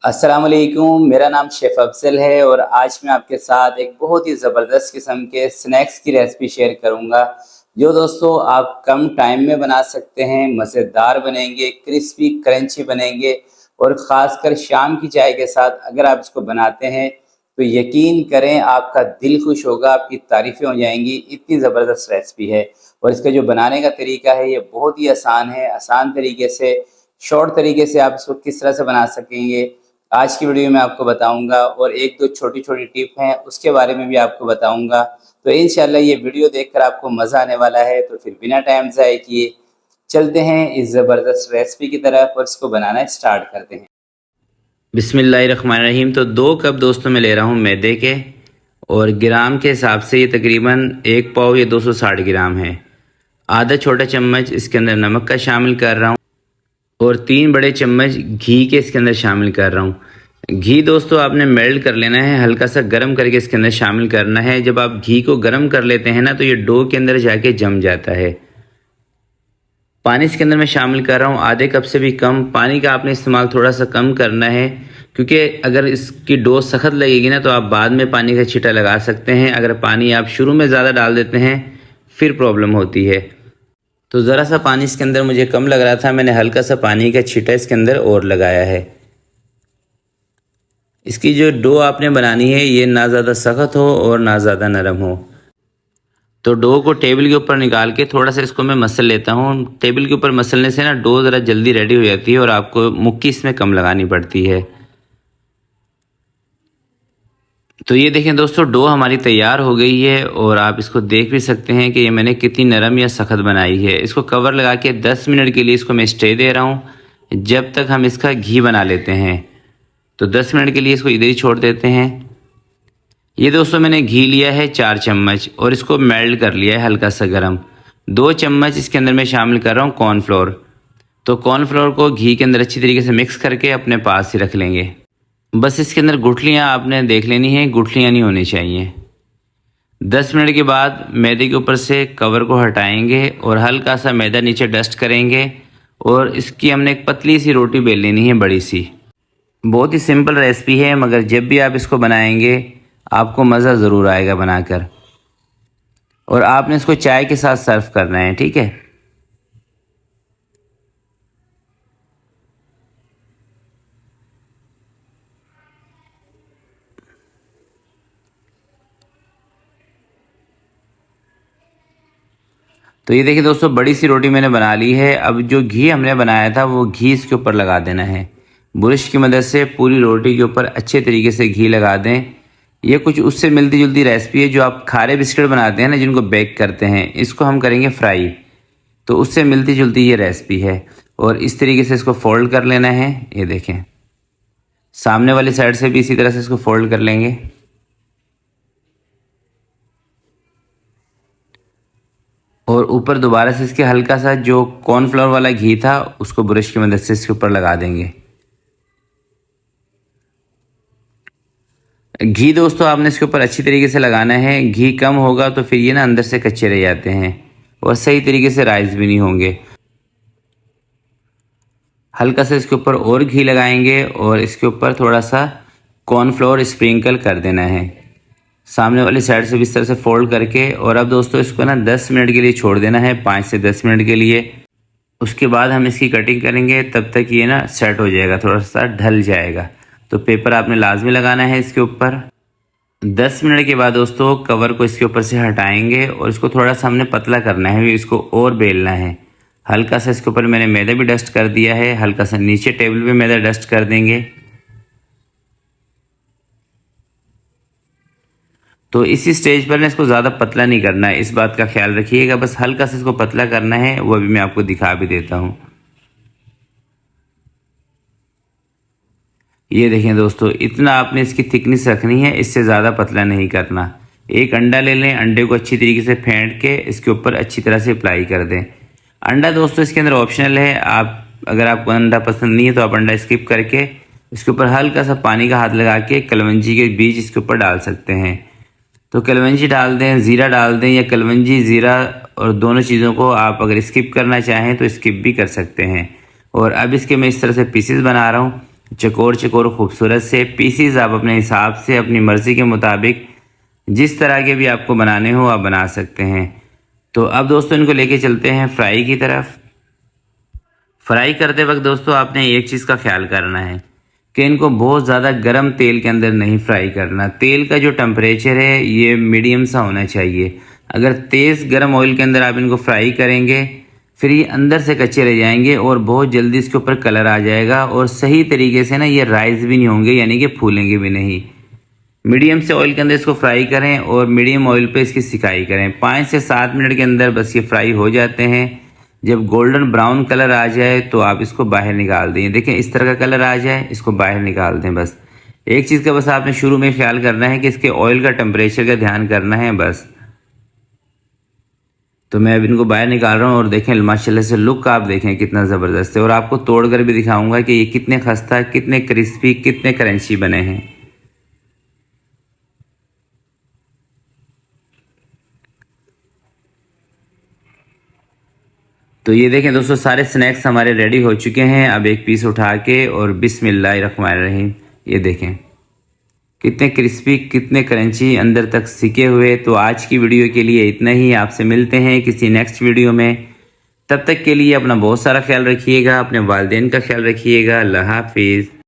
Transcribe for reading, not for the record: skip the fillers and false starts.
अस्सलाम वालेकुम, मेरा नाम शेफ़ अफ़ज़ल है और आज मैं आपके साथ एक बहुत ही ज़बरदस्त किस्म के स्नैक्स की रेसिपी शेयर करूँगा, जो दोस्तों आप कम टाइम में बना सकते हैं, मज़ेदार बनेंगे, क्रिस्पी क्रंची बनेंगे और ख़ासकर शाम की चाय के साथ अगर आप इसको बनाते हैं, तो यकीन करें आपका दिल खुश होगा, आपकी तारीफ़ें हो जाएँगी, इतनी ज़बरदस्त रेसिपी है। और इसका जो बनाने का तरीका है, ये बहुत ही आसान है, आसान तरीके से, शॉर्ट तरीके से आप इसको किस तरह से बना सकेंगे, आज की वीडियो में आपको बताऊँगा और 1-2 छोटी-छोटी टिप हैं, उसके बारे में भी आपको बताऊँगा। तो इंशाल्लाह ये वीडियो देखकर आपको मज़ा आने वाला है, तो फिर बिना टाइम ज़ाय किए चलते हैं इस ज़बरदस्त रेसिपी की तरफ और इसको बनाना स्टार्ट करते हैं। बिस्मिल्लाहिर्रहमानिर्रहीम। तो 2 कप दोस्तों मैं ले रहा हूँ मैदे के और ग्राम के हिसाब से ये तकरीबन 1 पाव या 260 ग्राम है। आधा छोटा चम्मच इसके अंदर नमक का शामिल कर रहा हूँ और 3 बड़े चम्मच घी के इसके अंदर शामिल कर रहा हूँ। घी दोस्तों आपने मेल्ट कर लेना है, हल्का सा गर्म करके इसके अंदर शामिल करना है। जब आप घी को गर्म कर लेते हैं ना, तो ये डो के अंदर जाके जम जाता है। पानी इसके अंदर मैं शामिल कर रहा हूँ आधे कप से भी कम। पानी का आपने इस्तेमाल थोड़ा सा कम करना है, क्योंकि अगर इसकी डो सख्त लगेगी ना, तो आप बाद में पानी का छींटा लगा सकते हैं। अगर पानी आप शुरू में ज़्यादा डाल देते हैं फिर प्रॉब्लम होती है। तो ज़रा सा पानी इसके अंदर मुझे कम लग रहा था, मैंने हल्का सा पानी का छींटा इसके अंदर और लगाया है। इसकी जो डो आपने बनानी है, ये ना ज़्यादा सख्त हो और ना ज़्यादा नरम हो। तो डो को टेबल के ऊपर निकाल के थोड़ा सा इसको मैं मसल लेता हूँ। टेबल के ऊपर मसलने से ना डो ज़रा जल्दी रेडी हो जाती है और आपको मुक्की इसमें कम लगानी पड़ती है। तो ये देखें दोस्तों, डो हमारी तैयार हो गई है और आप इसको देख भी सकते हैं कि ये मैंने कितनी नरम या सख्त बनाई है। इसको कवर लगा के 10 मिनट के लिए इसको मैं स्टे दे रहा हूँ, जब तक हम इसका घी बना लेते हैं। तो 10 मिनट के लिए इसको इधर ही छोड़ देते हैं। ये दोस्तों मैंने घी लिया है 4 चम्मच और इसको मेल्ट कर लिया है हल्का सा गर्म। 2 चम्मच इसके अंदर मैं शामिल कर रहा हूँ कॉर्नफ्लोर। तो कॉर्नफ्लोर को घी के अंदर अच्छी तरीके से मिक्स करके अपने पास ही रख लेंगे। बस इसके अंदर गुठलियाँ आपने देख लेनी है, गुठलियाँ नहीं होनी चाहिए। 10 मिनट के बाद मैदे के ऊपर से कवर को हटाएंगे और हल्का सा मैदा नीचे डस्ट करेंगे और इसकी हमने एक पतली सी रोटी बेल लेनी है, बड़ी सी। बहुत ही सिंपल रेसिपी है, मगर जब भी आप इसको बनाएंगे आपको मज़ा ज़रूर आएगा बनाकर। और आपने इसको चाय के साथ सर्व करना है, ठीक है। तो ये देखिए दोस्तों, बड़ी सी रोटी मैंने बना ली है। अब जो घी हमने बनाया था वो घी इसके ऊपर लगा देना है। बुरश की मदद से पूरी रोटी के ऊपर अच्छे तरीके से घी लगा दें। ये कुछ उससे मिलती जुलती रेसिपी है जो आप खारे बिस्किट बनाते हैं ना, जिनको बेक करते हैं, इसको हम करेंगे फ्राई। तो उससे मिलती जुलती ये रेसिपी है। और इस तरीके से इसको फोल्ड कर लेना है। ये देखें, सामने वाली साइड से भी इसी तरह से इसको फोल्ड कर लेंगे। और ऊपर दोबारा से इसके हल्का सा जो कॉर्नफ्लोर वाला घी था उसको ब्रश की मदद से इसके ऊपर लगा देंगे। घी दोस्तों आपने इसके ऊपर अच्छी तरीके से लगाना है। घी कम होगा तो फिर ये ना अंदर से कच्चे रह जाते हैं और सही तरीके से राइस भी नहीं होंगे। हल्का सा इसके ऊपर और घी लगाएंगे और इसके ऊपर थोड़ा सा कॉर्नफ्लोर स्प्रिंकल कर देना है, सामने वाली साइड से भी इस तरह से फोल्ड करके। और अब दोस्तों इसको ना 10 मिनट के लिए छोड़ देना है, 5 से 10 मिनट के लिए। उसके बाद हम इसकी कटिंग करेंगे, तब तक ये ना सेट हो जाएगा, थोड़ा सा ढल जाएगा। तो पेपर आपने लाजमी लगाना है इसके ऊपर। 10 मिनट के बाद दोस्तों कवर को इसके ऊपर से हटाएंगे और इसको थोड़ा सा हमने पतला करना है, इसको और बेलना है। हल्का सा इसके ऊपर मैंने मैदा भी डस्ट कर दिया है, हल्का सा नीचे टेबल पे मैदा डस्ट कर देंगे। तो इसी स्टेज पर ना इसको ज़्यादा पतला नहीं करना है, इस बात का ख्याल रखिएगा। बस हल्का सा इसको पतला करना है, वो अभी मैं आपको दिखा भी देता हूँ। ये देखें दोस्तों, इतना आपने इसकी थिकनेस रखनी है, इससे ज़्यादा पतला नहीं करना। एक अंडा ले लें, अंडे को अच्छी तरीके से फेंट के इसके ऊपर अच्छी तरह से अप्लाई कर दें। अंडा दोस्तों इसके अंदर ऑप्शनल है, आप अगर आपको अंडा पसंद नहीं है तो आप अंडा स्किप करके इसके ऊपर हल्का सा पानी का हाथ लगा के कलवंजी के बीज इसके ऊपर डाल सकते हैं। तो कलवंजी डाल दें, ज़ीरा डाल दें, या कलवंजी ज़ीरा और दोनों चीज़ों को आप अगर स्किप करना चाहें तो स्किप भी कर सकते हैं। और अब इसके मैं इस तरह से पीसेस बना रहा हूँ। चकोर चकोर खूबसूरत से पीसीज आप अपने हिसाब से अपनी मर्ज़ी के मुताबिक जिस तरह के भी आपको बनाने हो आप बना सकते हैं। तो अब दोस्तों इनको लेके चलते हैं फ्राई की तरफ। फ्राई करते वक्त दोस्तों आपने एक चीज़ का ख्याल करना है कि इनको बहुत ज़्यादा गर्म तेल के अंदर नहीं फ्राई करना। तेल का जो टेम्परेचर है ये मीडियम सा होना चाहिए। अगर तेज़ गर्म ऑयल के अंदर आप इनको फ्राई करेंगे फिर ये अंदर से कच्चे रह जाएंगे और बहुत जल्दी इसके ऊपर कलर आ जाएगा और सही तरीके से ना ये राइस भी नहीं होंगे, यानी कि फूलेंगे भी नहीं। मीडियम से ऑयल के अंदर इसको फ्राई करें और मीडियम ऑयल पे इसकी सिकाई करें। 5 से 7 मिनट के अंदर बस ये फ्राई हो जाते हैं। जब गोल्डन ब्राउन कलर आ जाए तो आप इसको बाहर निकाल दें। देखें इस तरह का कलर आ जाए, इसको बाहर निकाल दें। बस एक चीज़ का बस आपने शुरू में ख्याल करना है कि इसके ऑयल का टेम्परेचर का ध्यान करना है बस। तो मैं अब इनको बाहर निकाल रहा हूँ और देखें माशाल्लाह से लुक आप देखें कितना ज़बरदस्त है। और आपको तोड़ कर भी दिखाऊंगा कि ये कितने खस्ता, कितने क्रिस्पी, कितने क्रंची बने हैं। तो ये देखें दोस्तों सारे स्नैक्स हमारे रेडी हो चुके हैं। अब एक पीस उठा के और बिस्मिल्लाहिर्रहमानिर्रहीम ये देखें कितने क्रिस्पी, कितने क्रंची, अंदर तक सिके हुए। तो आज की वीडियो के लिए इतना ही। आपसे मिलते हैं किसी नेक्स्ट वीडियो में। तब तक के लिए अपना बहुत सारा ख्याल रखिएगा, अपने वालिदैन का ख्याल रखिएगा। अल्लाह हाफिज़।